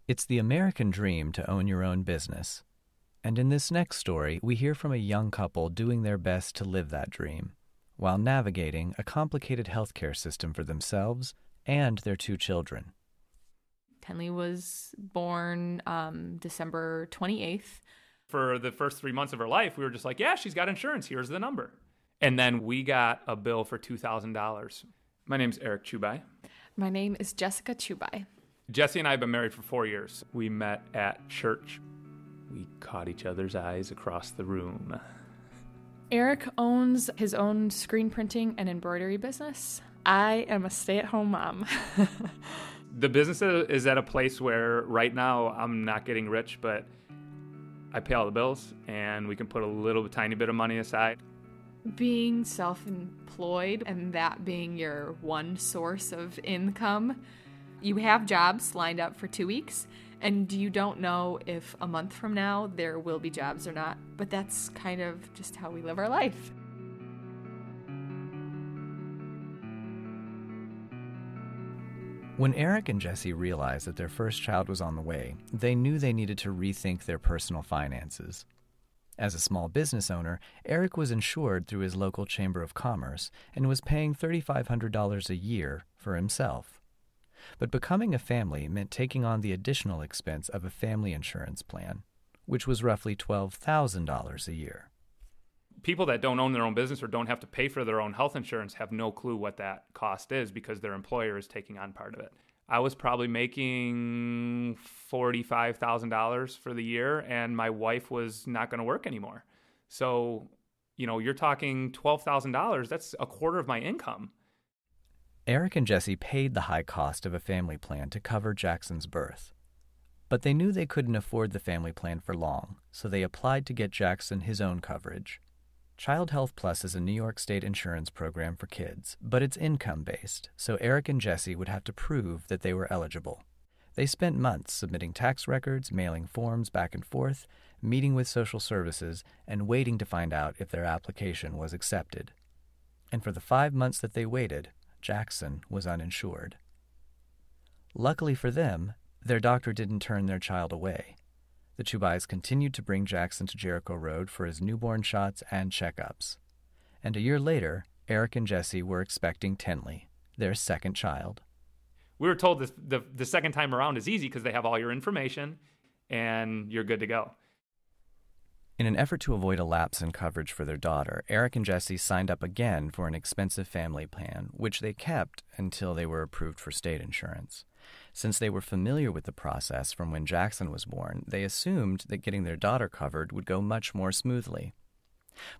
It's the American dream to own your own business. And in this next story, we hear from a young couple doing their best to live that dream, while navigating a complicated healthcare system for themselves and their 2 children. Tenley was born December 28th. For the first 3 months of her life, we were just like, yeah, she's got insurance. Here's the number. And then we got a bill for $2,000. My name's Jericho Czubaj. My name is Jessica Czubaj. Jesse and I have been married for 4 years. We met at church. We caught each other's eyes across the room. Eric owns his own screen printing and embroidery business. I am a stay-at-home mom. The business is at a place where right now I'm not getting rich, but I pay all the bills and we can put a tiny bit of money aside. Being self-employed and that being your one source of income, you have jobs lined up for 2 weeks and you don't know if a month from now there will be jobs or not, but that's kind of just how we live our life. When Eric and Jesse realized that their first child was on the way, they knew they needed to rethink their personal finances. As a small business owner, Eric was insured through his local Chamber of Commerce and was paying $3,500 a year for himself. But becoming a family meant taking on the additional expense of a family insurance plan, which was roughly $12,000 a year. People that don't own their own business or don't have to pay for their own health insurance have no clue what that cost is because their employer is taking on part of it. I was probably making $45,000 for the year, and my wife was not going to work anymore. So, you're talking $12,000. That's a quarter of my income. Eric and Jesse paid the high cost of a family plan to cover Jackson's birth. But they knew they couldn't afford the family plan for long, so they applied to get Jackson his own coverage. Child Health Plus is a New York State insurance program for kids, but it's income-based, so Eric and Jesse would have to prove that they were eligible. They spent months submitting tax records, mailing forms back and forth, meeting with social services, and waiting to find out if their application was accepted. And for the 5 months that they waited, Jackson was uninsured. Luckily for them, their doctor didn't turn their child away. The Czubajs continued to bring Jackson to Jericho Road for his newborn shots and checkups. And a year later, Eric and Jesse were expecting Tenley, their second child. We were told the second time around is easy because they have all your information and you're good to go. In an effort to avoid a lapse in coverage for their daughter, Eric and Jesse signed up again for an expensive family plan, which they kept until they were approved for state insurance. Since they were familiar with the process from when Jackson was born, they assumed that getting their daughter covered would go much more smoothly.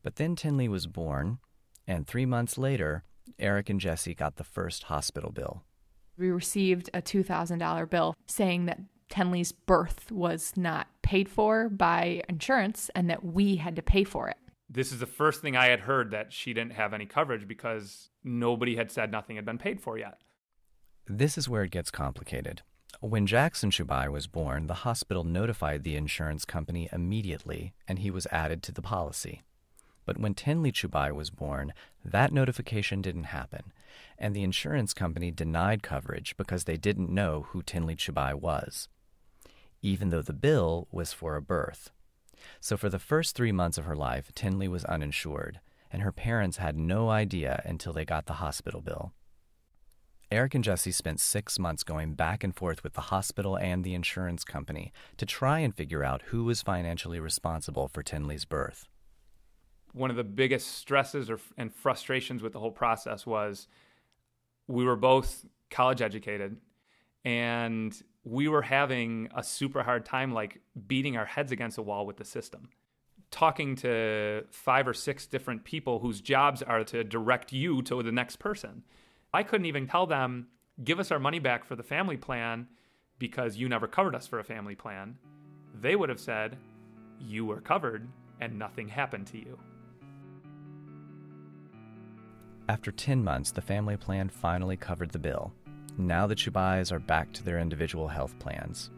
But then Tenley was born, and 3 months later, Eric and Jesse got the first hospital bill. We received a $2,000 bill saying that Tenley's birth was not paid for by insurance and that we had to pay for it. This is the first thing I had heard that she didn't have any coverage because nobody had said nothing had been paid for yet. This is where it gets complicated. When Jackson Czubaj was born, the hospital notified the insurance company immediately, and he was added to the policy. But when Tenley Czubaj was born, that notification didn't happen, and the insurance company denied coverage because they didn't know who Tenley Czubaj was, even though the bill was for a birth. So for the first 3 months of her life, Tenley was uninsured, and her parents had no idea until they got the hospital bill. Eric and Jesse spent 6 months going back and forth with the hospital and the insurance company to try and figure out who was financially responsible for Tenley's birth. One of the biggest stresses and frustrations with the whole process was we were both college educated and we were having a super hard time beating our heads against a wall with the system. Talking to 5 or 6 different people whose jobs are to direct you to the next person. I couldn't even tell them, give us our money back for the family plan because you never covered us for a family plan. They would have said, you were covered and nothing happened to you. After 10 months, the family plan finally covered the bill. Now the Czubajs are back to their individual health plans.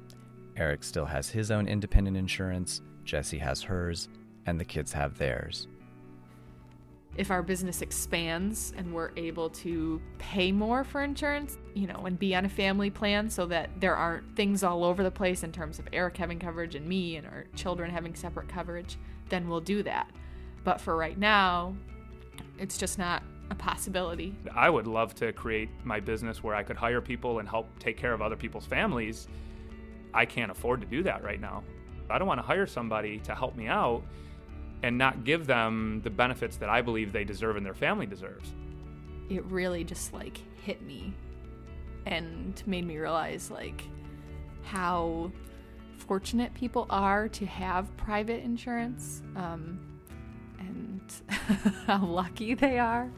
Eric still has his own independent insurance, Jesse has hers, and the kids have theirs. if our business expands and we're able to pay more for insurance, and be on a family plan so that there aren't things all over the place in terms of Eric having coverage and me and our children having separate coverage, then we'll do that. But for right now, it's just not a possibility. I would love to create my business where I could hire people and help take care of other people's families. I can't afford to do that right now. I don't want to hire somebody to help me out and not give them the benefits that I believe they deserve and their family deserves. It really just hit me and made me realize how fortunate people are to have private insurance, and how lucky they are.